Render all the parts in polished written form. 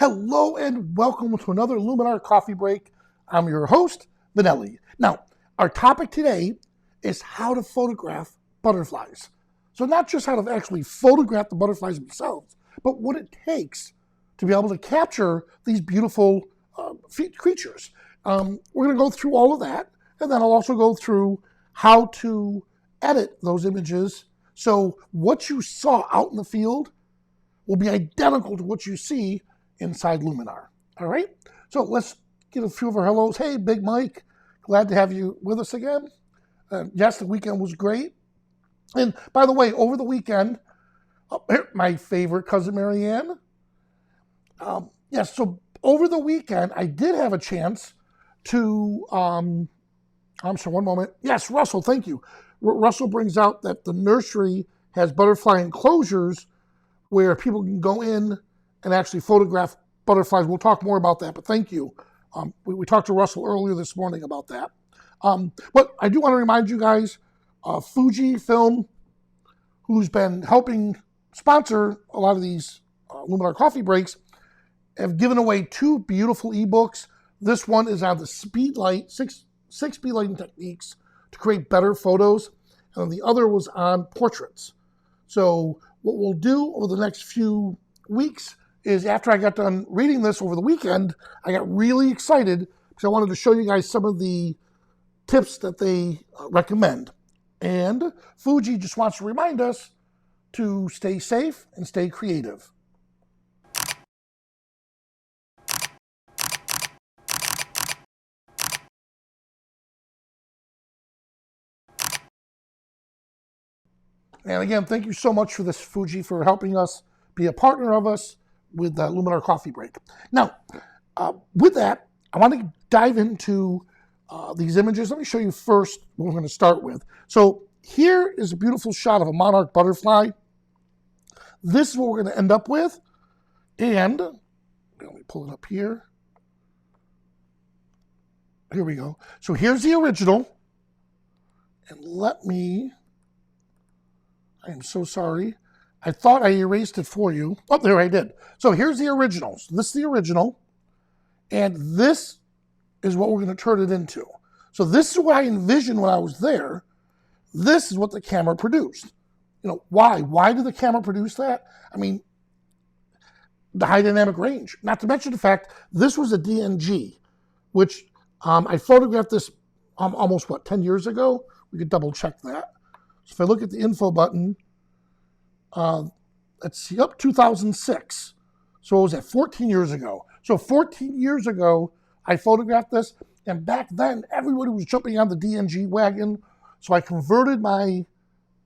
Hello and welcome to another Luminar Coffee Break. I'm your host, Vanelli. Now, our topic today is how to photograph butterflies. So not just how to actually photograph the butterflies themselves, but what it takes to be able to capture these beautiful creatures. We're going to go through all of that, and then I'll also go through how to edit those images so what you saw out in the field will be identical to what you see inside Luminar. All right, so let's get a few of our hellos. Hey, Big Mike, glad to have you with us again. Yes, the weekend was great. And by the way, over the weekend, my favorite cousin Marianne. Yes, so over the weekend, I did have a chance to, I'm sorry, one moment. Yes, Russell, thank you. Russell brings out that the nursery has butterfly enclosures where people can go in and actually photograph butterflies. We'll talk more about that, but thank you. We talked to Russell earlier this morning about that. But I do want to remind you guys, Fujifilm, who's been helping sponsor a lot of these Luminar coffee breaks, have given away two beautiful ebooks. This one is on the speed light, six speed lighting techniques to create better photos, and the other was on portraits. So what we'll do over the next few weeks is, after I got done reading this over the weekend, I got really excited because I wanted to show you guys some of the tips that they recommend. And Fuji just wants to remind us to stay safe and stay creative. And again, thank you so much for this, Fuji, for helping us be a partner of us with Luminar Coffee Break. Now, with that, I want to dive into these images. Let me show you first what we're going to start with. So here is a beautiful shot of a monarch butterfly. This is what we're going to end up with. And let me pull it up here. Here we go. So here's the original. And let me, I am so sorry. I thought I erased it for you. Oh, there I did. So here's the original. So this is the original. And this is what we're going to turn it into. So this is what I envisioned when I was there. This is what the camera produced. You know, why? Why did the camera produce that? I mean, the high dynamic range. Not to mention the fact this was a DNG, which I photographed this almost, 10 years ago? We could double check that. So if I look at the info button, let's see, 2006. So what was that, 14 years ago? So 14 years ago, I photographed this, and back then, everybody was jumping on the DNG wagon, so I converted my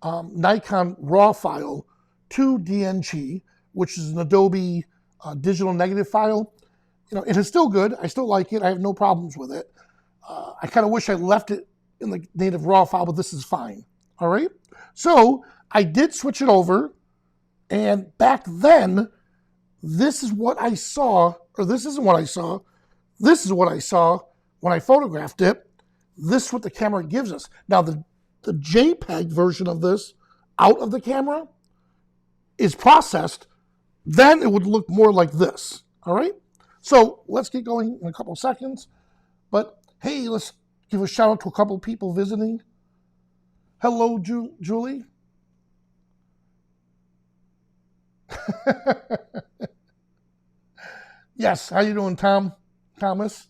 Nikon RAW file to DNG, which is an Adobe digital negative file. You know, it is still good. I still like it. I have no problems with it. I kind of wish I left it in the native RAW file, but this is fine. All right? So I did switch it over, and back then, this is what I saw, or this isn't what I saw. This is what I saw when I photographed it. This is what the camera gives us. Now, the JPEG version of this out of the camera is processed. Then it would look more like this. All right? So let's get going in a couple of seconds. But hey, let's give a shout out to a couple of people visiting. Hello, Julie. Yes, how you doing, Thomas?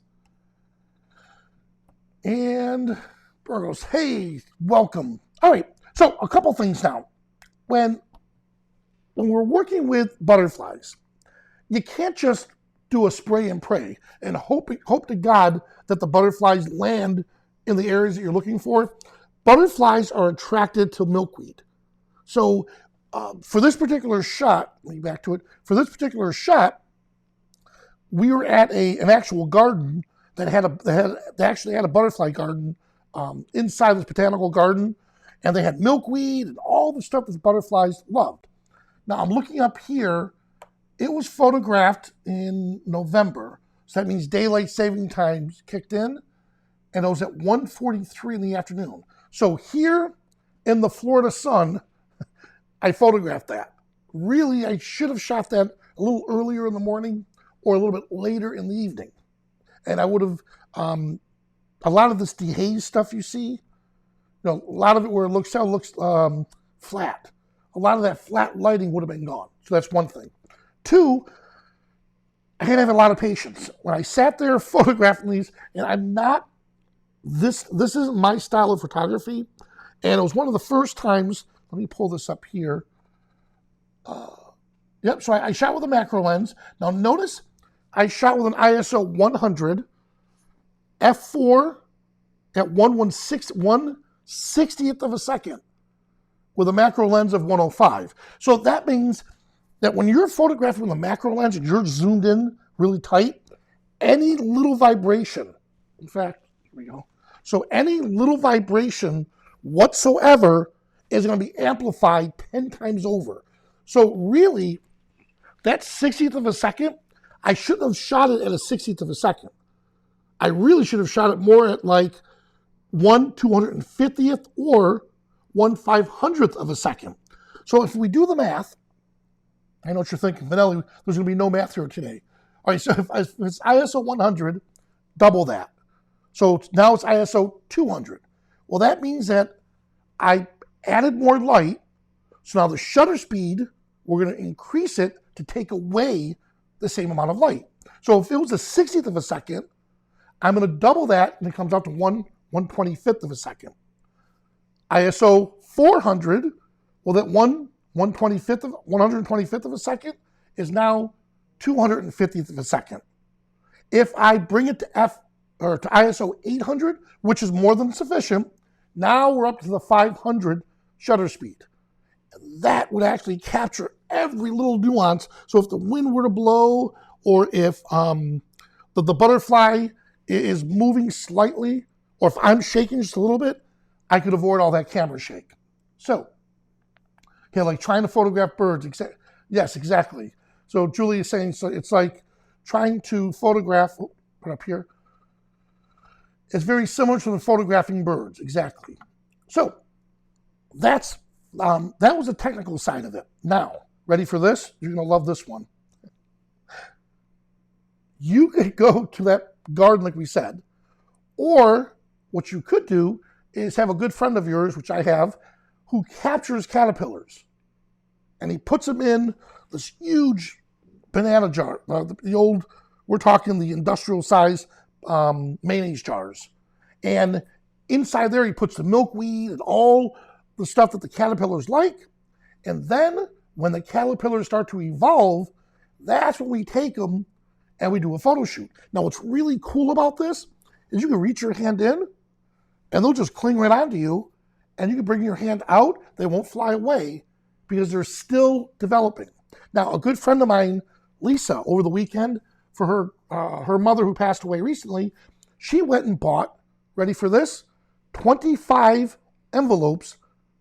And Burgos, hey, welcome. All right, so a couple things now. When we're working with butterflies, you can't just do a spray and pray and hope to God that the butterflies land in the areas that you're looking for. Butterflies are attracted to milkweed. So for this particular shot, let me back to it. For this particular shot, we were at an actual garden that actually had a butterfly garden inside this botanical garden, and they had milkweed and all the stuff that butterflies loved. Now I'm looking up here. It was photographed in November, so that means daylight saving time kicked in, and it was at 1:43 in the afternoon. So here in the Florida sun, I photographed that. Really, I should have shot that a little earlier in the morning or a little bit later in the evening. And I would have, a lot of this dehaze stuff you see, a lot of it where it looks flat. A lot of that flat lighting would have been gone. So that's one thing. Two, I had to have a lot of patience. When I sat there photographing these, and I'm not, this isn't my style of photography, and it was one of the first times, let me pull this up here. Yep, so I shot with a macro lens. Now notice, I shot with an ISO 100, f4 at 1/60th of a second with a macro lens of 105. So that means that when you're photographing with a macro lens and you're zoomed in really tight, any little vibration, in fact, here we go. So any little vibration whatsoever is going to be amplified 10 times over. So really, that 60th of a second, I shouldn't have shot it at a 60th of a second. I really should have shot it more at like 1/250th or 1/500th of a second. So if we do the math, I know what you're thinking, Vanelli, there's going to be no math here today. All right, so if it's ISO 100, double that. So now it's ISO 200. Well, that means that I added more light. So now the shutter speed, we're going to increase it to take away the same amount of light. So if it was a 60th of a second, I'm going to double that, and it comes out to 1/125th of a second. ISO 400, well, that 1/125th of a second is now 250th of a second. If I bring it to to ISO 800, which is more than sufficient, now we're up to the 500 shutter speed. And that would actually capture every little nuance. So if the wind were to blow, or if the butterfly is moving slightly, or if I'm shaking just a little bit, I could avoid all that camera shake. So, okay, like trying to photograph birds. Yes, exactly. So Julie is saying, so it's like trying to photograph, put up here. It's very similar to the photographing birds, exactly. So that was the technical side of it. Now, ready for this? You're going to love this one. You could go to that garden, like we said, or what you could do is have a good friend of yours, which I have, who captures caterpillars. And he puts them in this huge banana jar, we're talking the industrial size mayonnaise jars. And inside there, he puts the milkweed and all the stuff that the caterpillars like. And then when the caterpillars start to evolve, that's when we take them and we do a photo shoot. Now, what's really cool about this is you can reach your hand in and they'll just cling right onto you, and you can bring your hand out. They won't fly away because they're still developing. Now, a good friend of mine, Lisa, over the weekend, for her mother who passed away recently, she went and bought, ready for this, 25 envelopes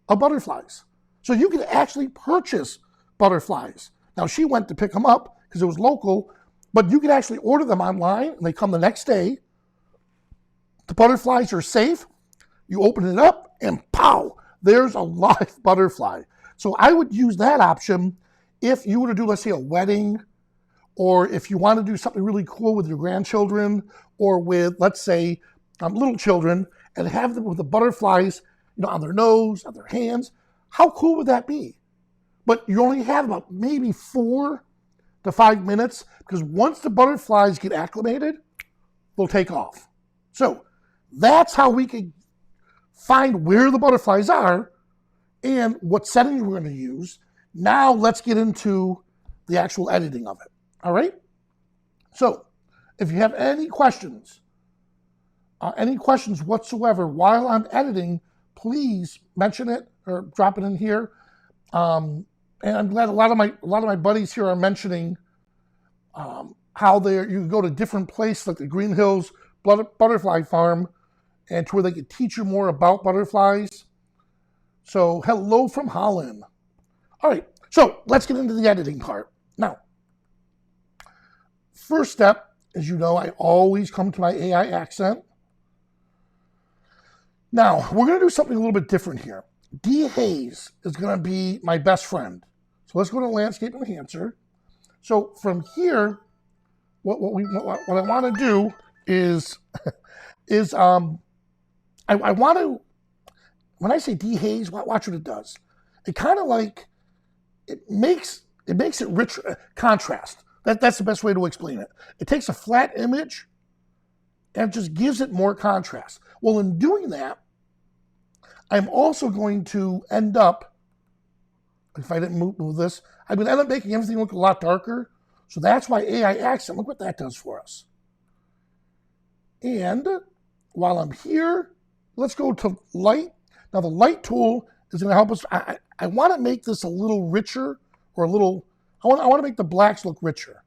of butterflies. So you can actually purchase butterflies. Now, she went to pick them up because it was local, but you can actually order them online, and they come the next day. The butterflies are safe. You open it up, and pow, there's a live butterfly. So I would use that option if you were to do, let's say, a wedding, or if you want to do something really cool with your grandchildren, or with, let's say, little children, and have them with the butterflies, on their nose, on their hands. How cool would that be? But you only have about maybe 4 to 5 minutes, because once the butterflies get acclimated, they'll take off. So that's how we can find where the butterflies are and what settings we're going to use. Now let's get into the actual editing of it. All right? So if you have any questions whatsoever while I'm editing, please mention it or drop it in here. And I'm glad a lot of my buddies here are mentioning how you can go to different places like the Green Hills Butterfly Farm, and to where they can teach you more about butterflies. So hello from Holland. All right, so let's get into the editing part. Now, first step, as you know, I always come to my AI accent. Now, we're going to do something a little bit different here. Dehaze is going to be my best friend. So let's go to Landscape Enhancer. So from here, what I want to do is I want to, when I say dehaze, watch what it does. It kind of like it makes it rich contrast. That's the best way to explain it. It takes a flat image and just gives it more contrast. Well, in doing that, I'm also going to end up, if I didn't move this, I'm going to end up making everything look a lot darker. So that's why AI accent, look what that does for us. And while I'm here, let's go to light. Now the light tool is going to help us. I want to make this a little richer, or a little, I want to make the blacks look richer.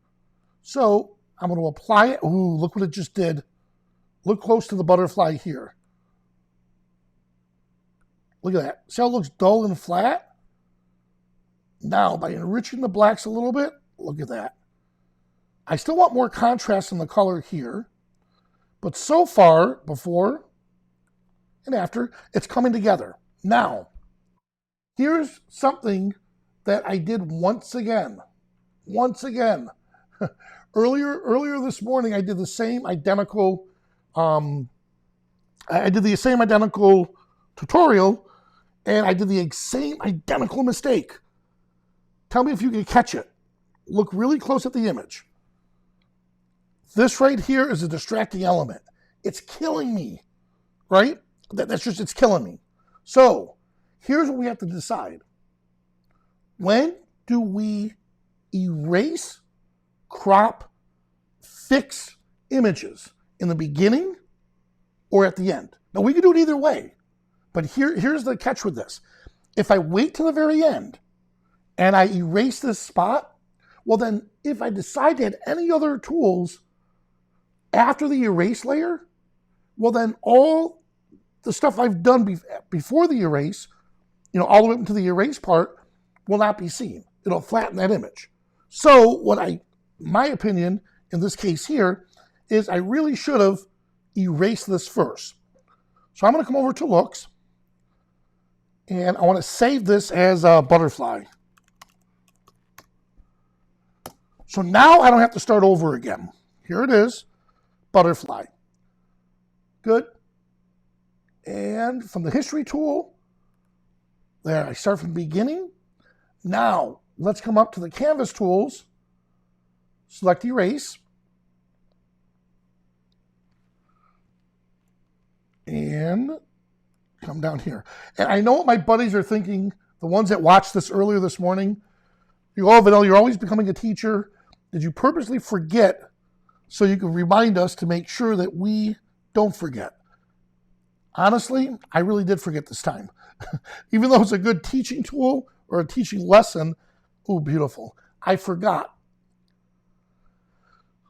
So I'm going to apply it. Ooh, look what it just did. Look close to the butterfly here. Look at that. See how it looks dull and flat? Now, by enriching the blacks a little bit, look at that. I still want more contrast in the color here, but so far, before and after, it's coming together. Now, here's something that I did once again. Earlier this morning, I did the same identical tutorial, and I did the same identical mistake. Tell me if you can catch it. Look really close at the image. This right here is a distracting element. It's killing me, right? It's killing me. So here's what we have to decide. When do we erase, crop, fix images? In the beginning or at the end? Now we can do it either way, but here's the catch with this. If I wait till the very end and I erase this spot, well then if I decide to add any other tools after the erase layer, well then all the stuff I've done before the erase, all the way up to the erase part, will not be seen. It'll flatten that image. So my opinion in this case here is I really should have erased this first. So I'm going to come over to looks, and I want to save this as a butterfly. So now I don't have to start over again. Here it is, butterfly. Good. And from the history tool, there, I start from the beginning. Now, let's come up to the canvas tools, select erase, and come down here. And I know what my buddies are thinking, the ones that watched this earlier this morning. Vanilla, you're always becoming a teacher. Did you purposely forget so you can remind us to make sure that we don't forget? Honestly, I really did forget this time. Even though it's a good teaching tool or a teaching lesson, oh, beautiful. I forgot.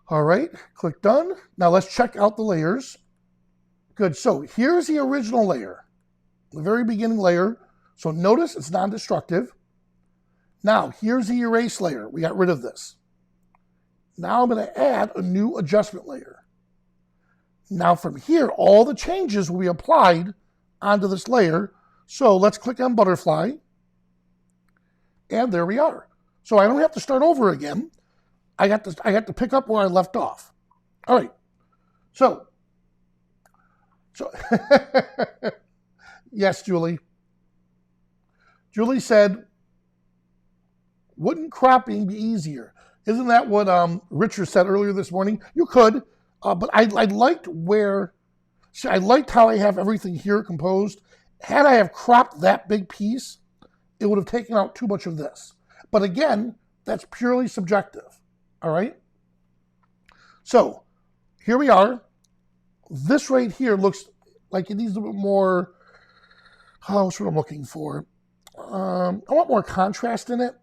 All right, click done. Now let's check out the layers. Good, so here's the original layer, the very beginning layer. So notice it's non-destructive. Now here's the erase layer. We got rid of this. Now I'm going to add a new adjustment layer. Now from here, all the changes will be applied onto this layer. So let's click on butterfly. And there we are. So I don't have to start over again. I got to pick up where I left off. All right. So yes, Julie. Julie said, wouldn't cropping be easier? Isn't that what Richard said earlier this morning? You could, but I liked how I have everything here composed. Had I have cropped that big piece, it would have taken out too much of this. But again, that's purely subjective, all right? So here we are. This right here looks like it needs a bit more, that's what I'm looking for. I want more contrast in it.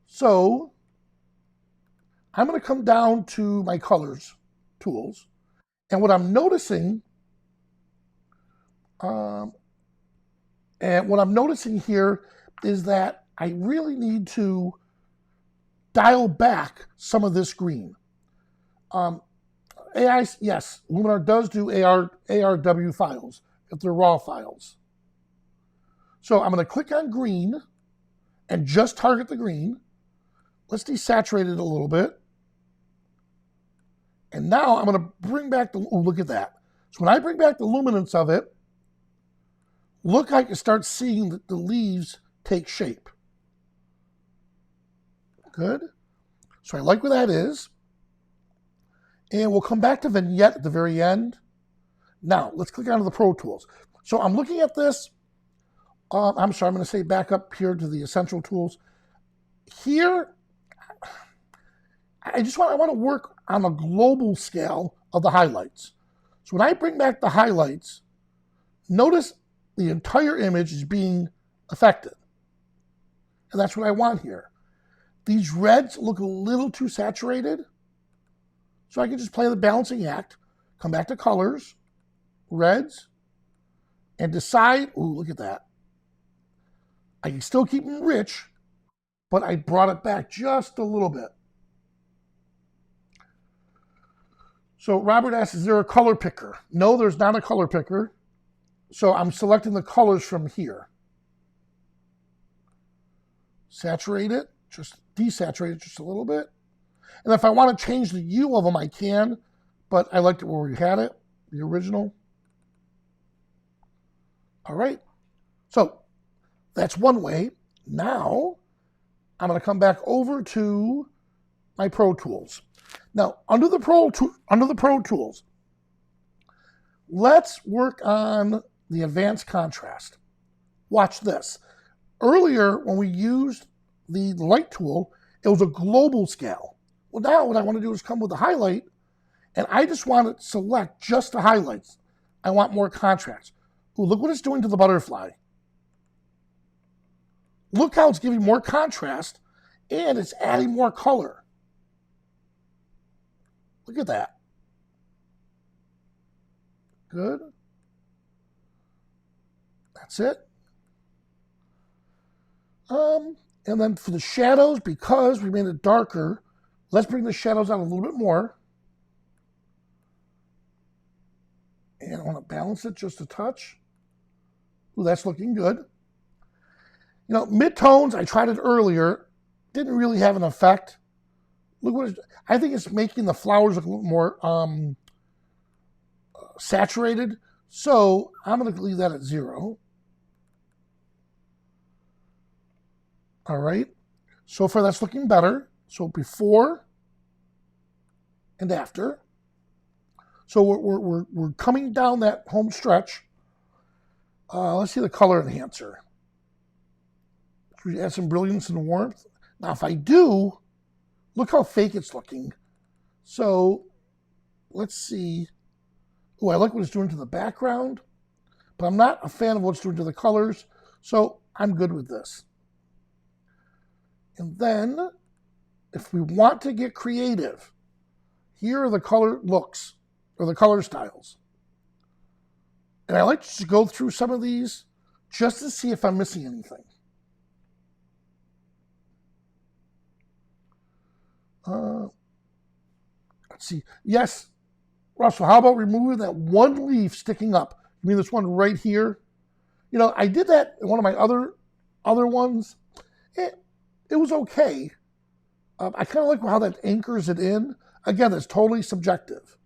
So I'm going to come down to my colors tools. And what I'm noticing, here is that I really need to dial back some of this green. AI, yes, Luminar does do ARW files if they're raw files. So I'm going to click on green and just target the green. Let's desaturate it a little bit. And now I'm going to bring back the, oh, look at that. So when I bring back the luminance of it, look, I can start seeing the leaves take shape. Good. So I like where that is. And we'll come back to vignette at the very end. Now, let's click onto the Pro Tools. So I'm looking at this. I'm sorry, I'm going to say back up here to the Essential Tools. Here, I want to work on a global scale of the highlights. So when I bring back the highlights, notice the entire image is being affected. And that's what I want here. These reds look a little too saturated. So I can just play the balancing act, come back to colors, reds, and decide, ooh, look at that. I can still keep them rich, but I brought it back just a little bit. So Robert asks, is there a color picker? No, there's not a color picker. So I'm selecting the colors from here. Saturate it, just desaturate it just a little bit. And if I want to change the hue of them, I can, but I liked it where we had it, the original. All right, so that's one way. Now, I'm going to come back over to my Pro Tools. Now, under the Pro Tools, let's work on the advanced contrast. Watch this. Earlier, when we used the light tool, it was a global scale. Well, now what I want to do is come with the highlight, and I just want to select just the highlights. I want more contrast. Ooh, look what it's doing to the butterfly. Look how it's giving more contrast, and it's adding more color. Look at that. Good. That's it. And then for the shadows, because we made it darker, let's bring the shadows out a little bit more. And I want to balance it just a touch. Ooh, that's looking good. You know, midtones, I tried it earlier, didn't really have an effect. Look what it's, I think it's making the flowers look a little more saturated. So I'm going to leave that at 0. All right. So far that's looking better. So before and after. So we're coming down that home stretch. Let's see the color enhancer. Should we add some brilliance and warmth? Now, if I do, look how fake it's looking. So let's see. Oh, I like what it's doing to the background, but I'm not a fan of what it's doing to the colors. So I'm good with this. And then, if we want to get creative, here are the color looks, or the color styles. And I like to just go through some of these just to see if I'm missing anything. Let's see. Yes, Russell, how about removing that one leaf sticking up? You mean this one right here? You know, I did that in one of my other ones. It was okay. I kind of like how that anchors it in. Again, it's totally subjective.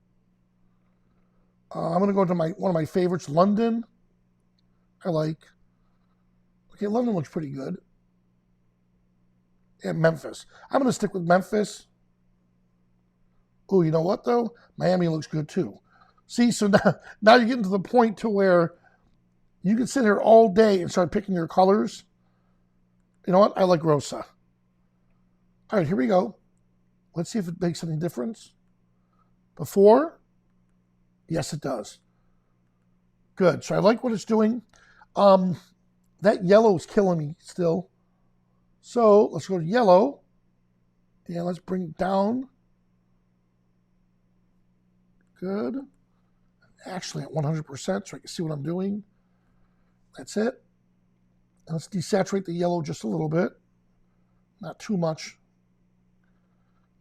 I'm going to go to one of my favorites, London. I like. Okay, London looks pretty good. And Memphis. I'm going to stick with Memphis. Oh, you know what, though? Miami looks good, too. See, so now you're getting to the point to where you can sit here all day and start picking your colors. You know what? I like Rosa. All right, here we go. Let's see if it makes any difference. Before? Yes, it does. Good. So I like what it's doing. That yellow is killing me still. So let's go to yellow. And let's bring it down. Good. Actually at 100% so I can see what I'm doing. That's it. And let's desaturate the yellow just a little bit. Not too much.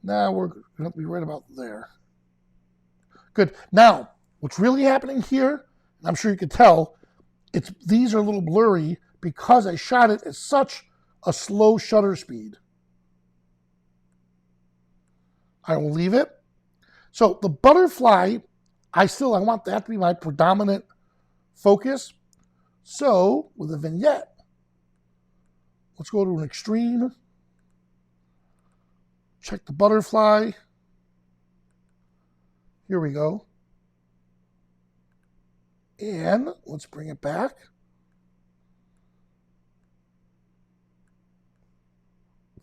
Now we're going to be right about there. Good. Now, what's really happening here, and I'm sure you can tell, these are a little blurry because I shot it at such a slow shutter speed. I will leave it. So the butterfly, I want that to be my predominant focus. So with a vignette, let's go to an extreme. Check the butterfly. Here we go. And let's bring it back.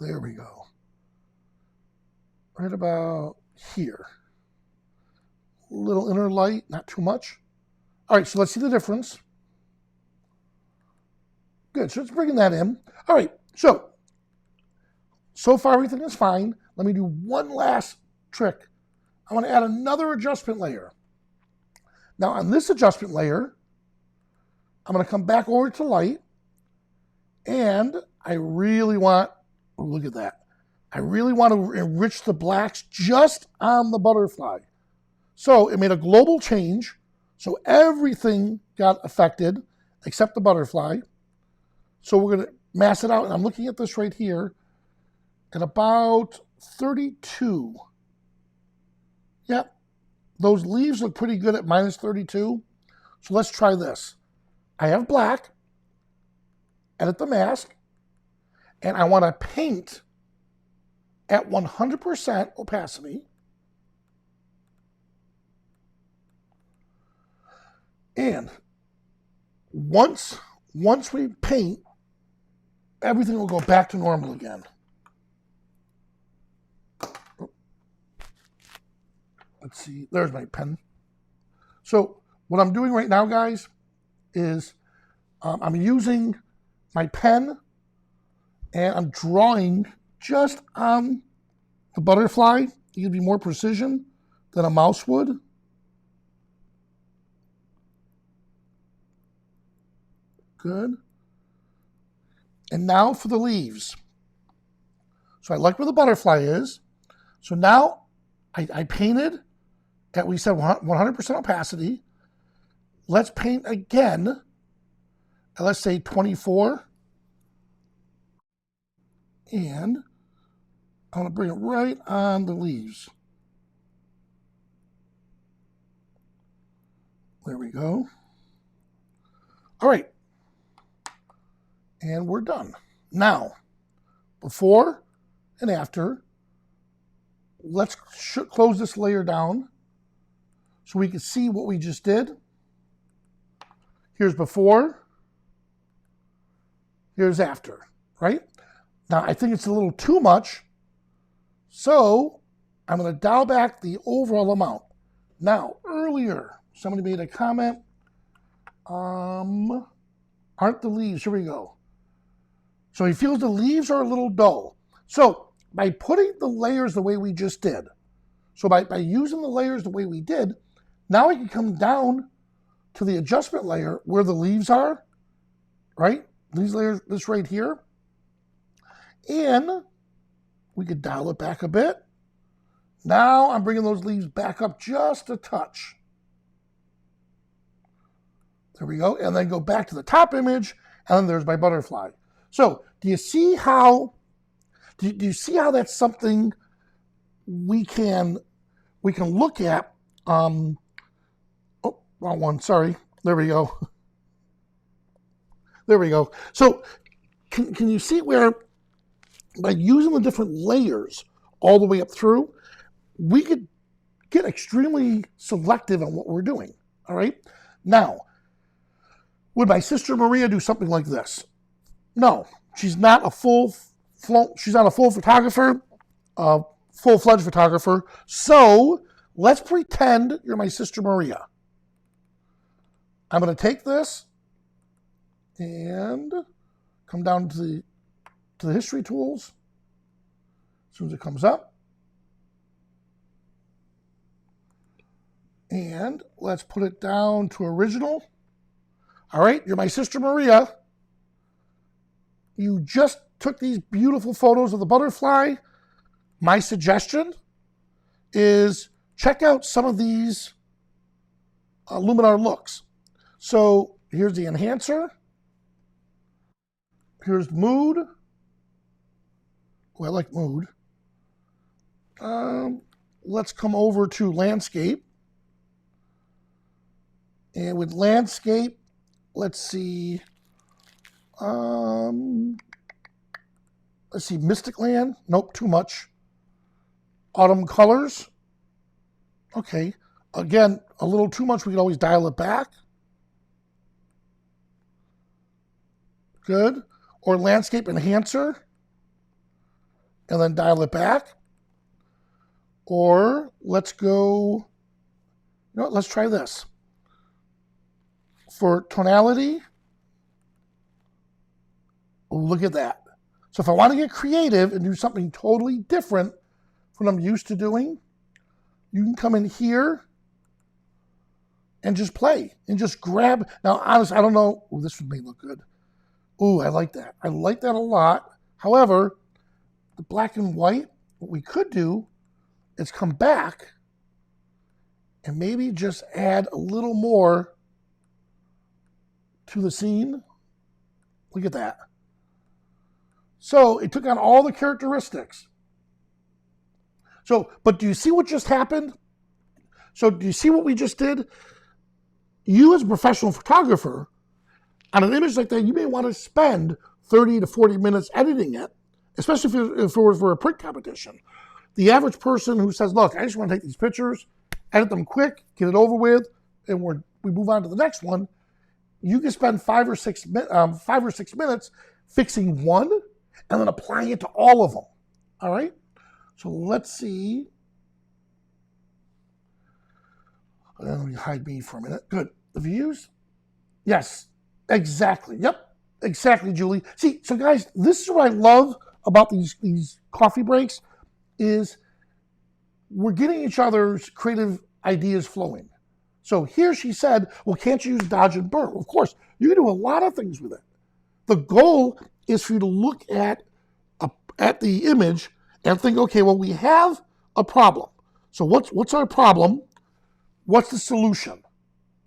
There we go. Right about here. Little inner light, not too much. All right, so let's see the difference. Good, so it's bringing that in. All right, so far everything is fine. Let me do one last trick. I want to add another adjustment layer. Now on this adjustment layer, I'm going to come back over to light, and I really want, oh, look at that. I really want to enrich the blacks just on the butterfly. So it made a global change. So everything got affected except the butterfly. So we're going to mass it out. And I'm looking at this right here at about 32. Yep. Those leaves look pretty good at minus 32. So let's try this. I have black, edit the mask, and I want to paint at 100% opacity. And once we paint, everything will go back to normal again. Let's see, there's my pen. So what I'm doing right now, guys, is I'm using my pen and I'm drawing just on the butterfly. You can be more precision than a mouse would. Good. And now for the leaves. So I like where the butterfly is. So now I painted at, we said 100% opacity. Let's paint again. And let's say 24. And I'm going to bring it right on the leaves. There we go. All right. And we're done. Now, before and after, let's close this layer down so we can see what we just did. Here's before. Here's after, right? Now, I think it's a little too much, so I'm going to dial back the overall amount. Now, earlier, somebody made a comment. Aren't the leaves? Here we go. So he feels the leaves are a little dull. So by putting the layers the way we just did, so by using the layers the way we did, now we can come down to the adjustment layer where the leaves are, right? These layers, this right here. And we could dial it back a bit. Now I'm bringing those leaves back up just a touch. There we go. And then go back to the top image, and then there's my butterfly. So do you see how that's something we can look at? Oh, wrong one. Sorry. There we go. There we go. So can you see where by using the different layers all the way up through, we could get extremely selective on what we're doing. All right. Now, would my sister Maria do something like this? No, she's not a full-fledged photographer. So let's pretend you're my sister Maria. I'm going to take this and come down to the history tools as soon as it comes up. And let's put it down to original. All right, you're my sister Maria. You just took these beautiful photos of the butterfly. My suggestion is check out some of these Luminar looks. So here's the enhancer. Here's mood. Oh, I like mood. let's come over to landscape. And with landscape, let's see. Let's see, Mystic Land. Nope, too much. Autumn colors. Okay. Again, a little too much. We can always dial it back. Good. Or landscape enhancer. And then dial it back. Or let's go, you know what, let's try this. For tonality, look at that. So if I want to get creative and do something totally different from what I'm used to doing, you can come in here and just play and just grab. Now, honestly, I don't know. Oh, this would may look good. Oh, I like that. I like that a lot. However, the black and white, what we could do is come back and maybe just add a little more to the scene. Look at that. So it took on all the characteristics. So, but do you see what just happened? So do you see what we just did? You as a professional photographer, on an image like that, you may want to spend 30 to 40 minutes editing it, especially if it was for a print competition. The average person who says, look, I just want to take these pictures, edit them quick, get it over with, and we move on to the next one. You can spend 5 or 6 minutes fixing one and then applying it to all of them. All right? So let's see. Let me hide me for a minute. Good. The views? Yes, exactly. Yep, exactly, Julie. See, so guys, this is what I love about these coffee breaks is we're getting each other's creative ideas flowing. So here she said, well, can't you use dodge and burn? Of course, you can do a lot of things with it. The goal is for you to look at the image and think, okay, well, we have a problem. So what's our problem? What's the solution?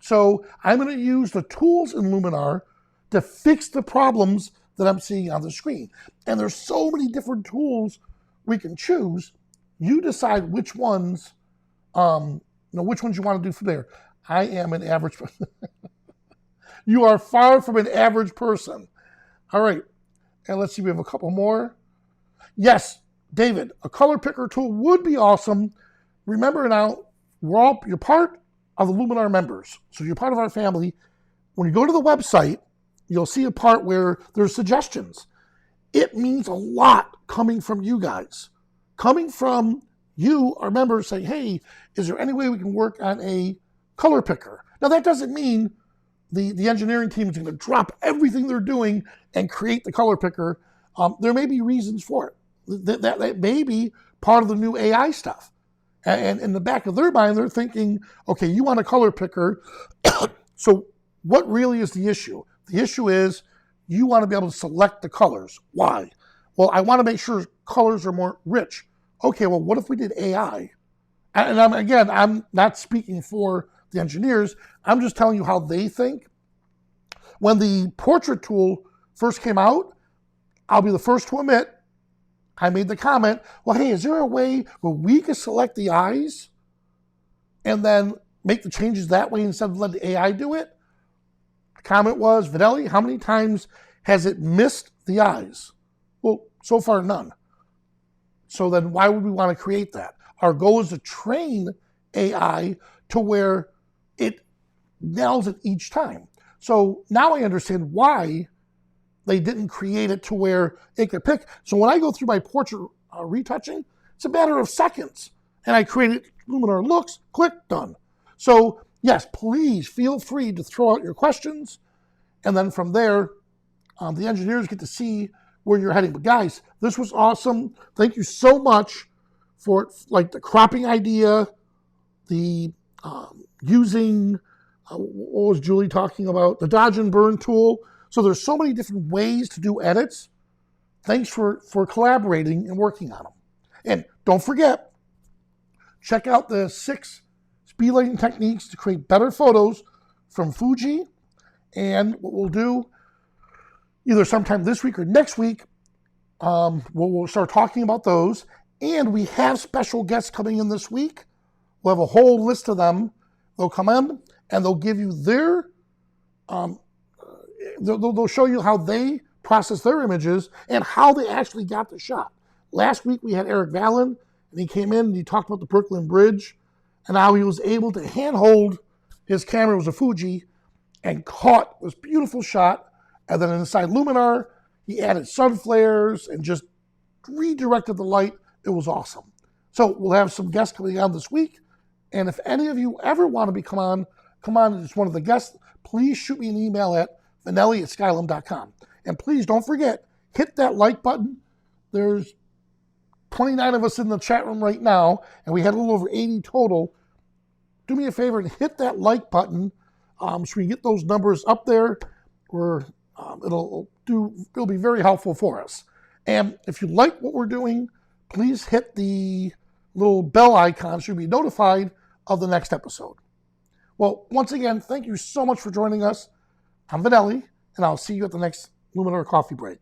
So I'm going to use the tools in Luminar to fix the problems that I'm seeing on the screen. And there's so many different tools we can choose. You decide which ones, which ones you want to do from there. I am an average person. You are far from an average person. All right. And let's see, we have a couple more. Yes, David, a color picker tool would be awesome. Remember now, you're part of the Luminar members. So you're part of our family. When you go to the website, you'll see a part where there's suggestions. It means a lot coming from you guys. Coming from you, our members, saying, hey, is there any way we can work on a color picker? Now, that doesn't mean the engineering team is going to drop everything they're doing and create the color picker. There may be reasons for it. That may be part of the new AI stuff. And in the back of their mind, they're thinking, okay, you want a color picker. So what really is the issue? The issue is you want to be able to select the colors. Why? Well, I want to make sure colors are more rich. Okay, well, what if we did AI? And I'm not speaking for the engineers. I'm just telling you how they think. When the portrait tool first came out, I'll be the first to admit, I made the comment, well, hey, is there a way where we can select the eyes and then make the changes that way instead of letting the AI do it? The comment was, Vinelli, how many times has it missed the eyes? Well, so far, none. So then why would we want to create that? Our goal is to train AI to where it nails it each time. So now I understand why they didn't create it to where it could pick. So when I go through my portrait retouching, it's a matter of seconds. And I created Luminar looks, click, done. So yes, please feel free to throw out your questions. And then from there, the engineers get to see where you're heading. But guys, this was awesome. Thank you so much for like the cropping idea, the using, what was Julie talking about? The dodge and burn tool. So there's so many different ways to do edits. Thanks for collaborating and working on them. And don't forget, check out the 6 speed lighting techniques to create better photos from Fuji. And what we'll do, either sometime this week or next week, we'll start talking about those. And we have special guests coming in this week. We'll have a whole list of them. They'll come in and they'll give you their, they'll show you how they process their images and how they actually got the shot. Last week we had Eric Vallon, and he came in and he talked about the Brooklyn Bridge and how he was able to handhold his camera, it was a Fuji, and caught this beautiful shot. And then inside Luminar, he added sun flares and just redirected the light. It was awesome. So we'll have some guests coming on this week. And if any of you ever want to come on as one of the guests, please shoot me an email at vanelli@skylum.com. And please don't forget, hit that like button. There's 29 of us in the chat room right now, and we had a little over 80 total. Do me a favor and hit that like button so we get those numbers up there. It'll be very helpful for us. And if you like what we're doing, please hit the little bell icon so you'll be notified of the next episode. Well, once again, thank you so much for joining us. I'm Vanelli, and I'll see you at the next Luminar coffee break.